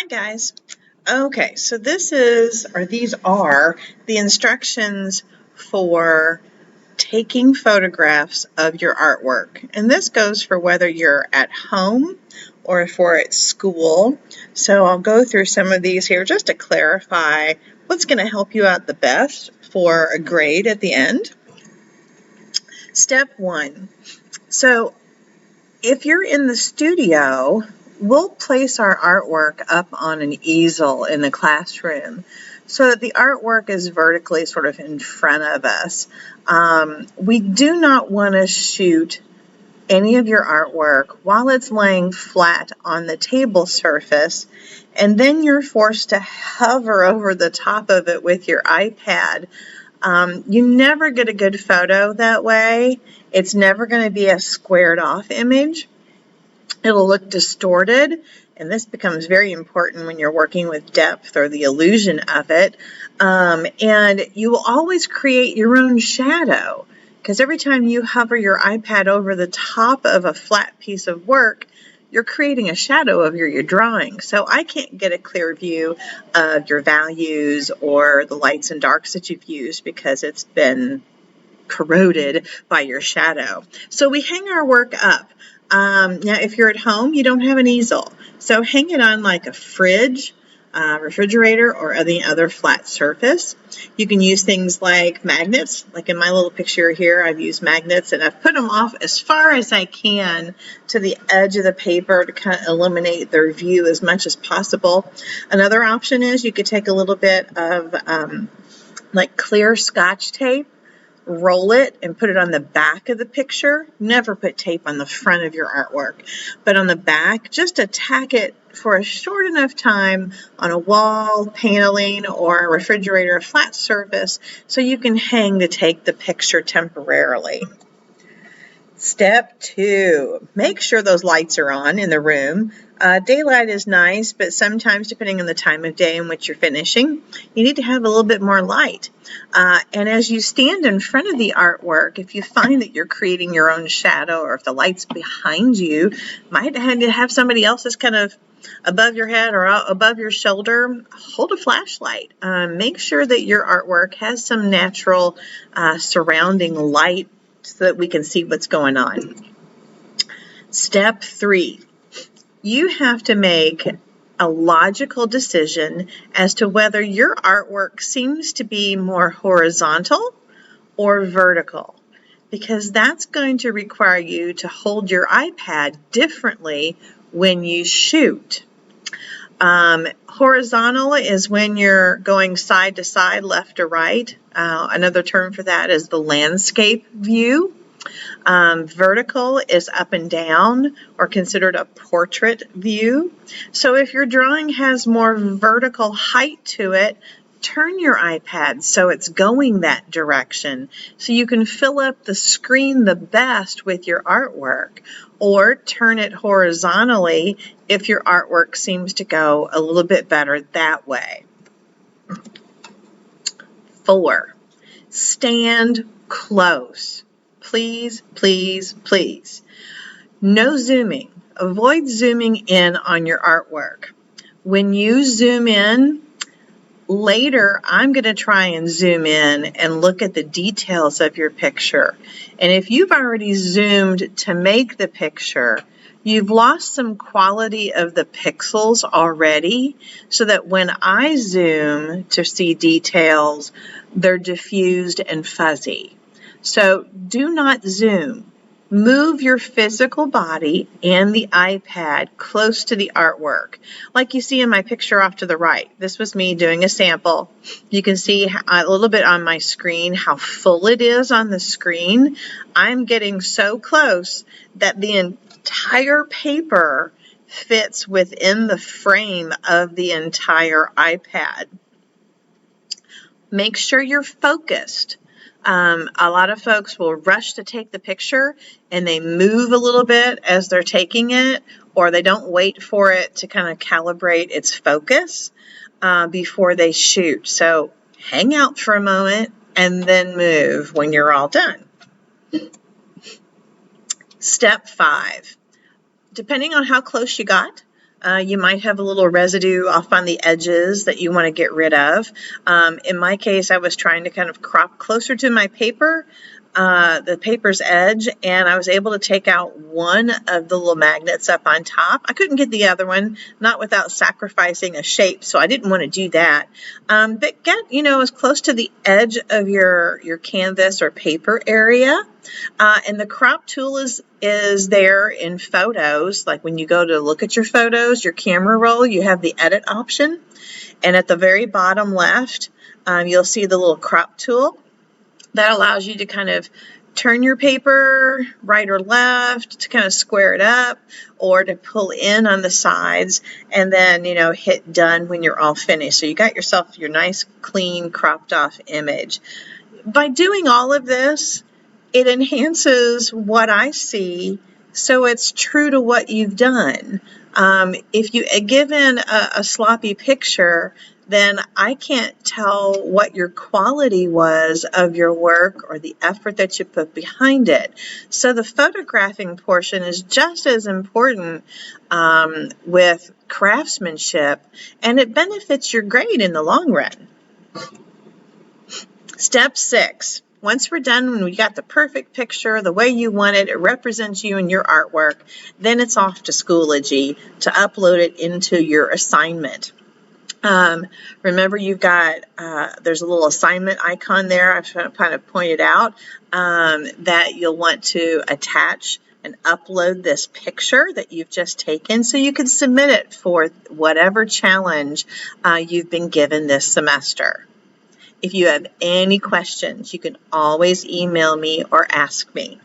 Guys. Okay, so these are the instructions for taking photographs of your artwork. And this goes for whether you're at home or if we're at school. So I'll go through some of these here just to clarify what's going to help you out the best for a grade at the end. Step 1. So if you're in the studio, we'll place our artwork up on an easel in the classroom so that the artwork is vertically sort of in front of us. We do not want to shoot any of your artwork while it's laying flat on the table surface, and then you're forced to hover over the top of it with your iPad. You never get a good photo that way. It's never going to be a squared off image. It'll look distorted, and this becomes very important when you're working with depth or the illusion of it. And you will always create your own shadow, because every time you hover your iPad over the top of a flat piece of work, you're creating a shadow of your drawing. So I can't get a clear view of your values or the lights and darks that you've used because it's been corroded by your shadow. So we hang our work up. Now, if you're at home, you don't have an easel. So hang it on like a fridge, refrigerator, or any other flat surface. You can use things like magnets. Like in my little picture here, I've used magnets and I've put them off as far as I can to the edge of the paper to kind of eliminate their view as much as possible. Another option is you could take a little bit of like clear Scotch tape, roll it and put it on the back of the picture. Never put tape on the front of your artwork, but on the back, just tack it for a short enough time on a wall, paneling, or a refrigerator, a flat surface, so you can hang to take the picture temporarily. Step 2, make sure those lights are on in the room. Daylight is nice, but sometimes depending on the time of day in which you're finishing, you need to have a little bit more light. And as you stand in front of the artwork, if you find that you're creating your own shadow, or if the light's behind you, might have somebody else's kind of above your head or above your shoulder, hold a flashlight. Make sure that your artwork has some natural surrounding light so that we can see what's going on. Step 3, you have to make a logical decision as to whether your artwork seems to be more horizontal or vertical, because that's going to require you to hold your iPad differently when you shoot. Horizontal is when you're going side to side, left to right. Another term for that is the landscape view. Vertical is up and down, or considered a portrait view. So if your drawing has more vertical height to it, turn your iPad so it's going that direction, so you can fill up the screen the best with your artwork, or turn it horizontally if your artwork seems to go a little bit better that way. 4, stand close. Please, please, please. No zooming. Avoid zooming in on your artwork. When you zoom in, later I'm going to try and zoom in and look at the details of your picture. And if you've already zoomed to make the picture, you've lost some quality of the pixels already, so that when I zoom to see details, they're diffused and fuzzy. So do not zoom. Move your physical body and the iPad close to the artwork. Like you see in my picture off to the right. This was me doing a sample. You can see a little bit on my screen how full it is on the screen. I'm getting so close that the entire paper fits within the frame of the entire iPad. Make sure you're focused. A lot of folks will rush to take the picture and they move a little bit as they're taking it, or they don't wait for it to kind of calibrate its focus before they shoot. So hang out for a moment and then move when you're all done. Step 5. Depending on how close you got, You might have a little residue off on the edges that you want to get rid of. In my case, I was trying to kind of crop closer to my paper, the paper's edge, and I was able to take out one of the little magnets up on top. I couldn't get the other one, not without sacrificing a shape, so I didn't want to do that. But get, as close to the edge of your canvas or paper area. And the crop tool is there in photos. Like when you go to look at your photos, your camera roll, you have the edit option. And at the very bottom left, you'll see the little crop tool. That allows you to kind of turn your paper right or left to kind of square it up, or to pull in on the sides, and then, hit done when you're all finished. So you got yourself your nice, clean, cropped off image. By doing all of this, it enhances what I see, so it's true to what you've done. If you given a sloppy picture, then I can't tell what your quality was of your work or the effort that you put behind it. So the photographing portion is just as important with craftsmanship, and it benefits your grade in the long run. Step 6. Once we're done, when we got the perfect picture, the way you want it, it represents you and your artwork, then it's off to Schoology to upload it into your assignment. Remember, you've got, there's a little assignment icon there. I've kind of pointed out that you'll want to attach and upload this picture that you've just taken so you can submit it for whatever challenge you've been given this semester. If you have any questions, you can always email me or ask me.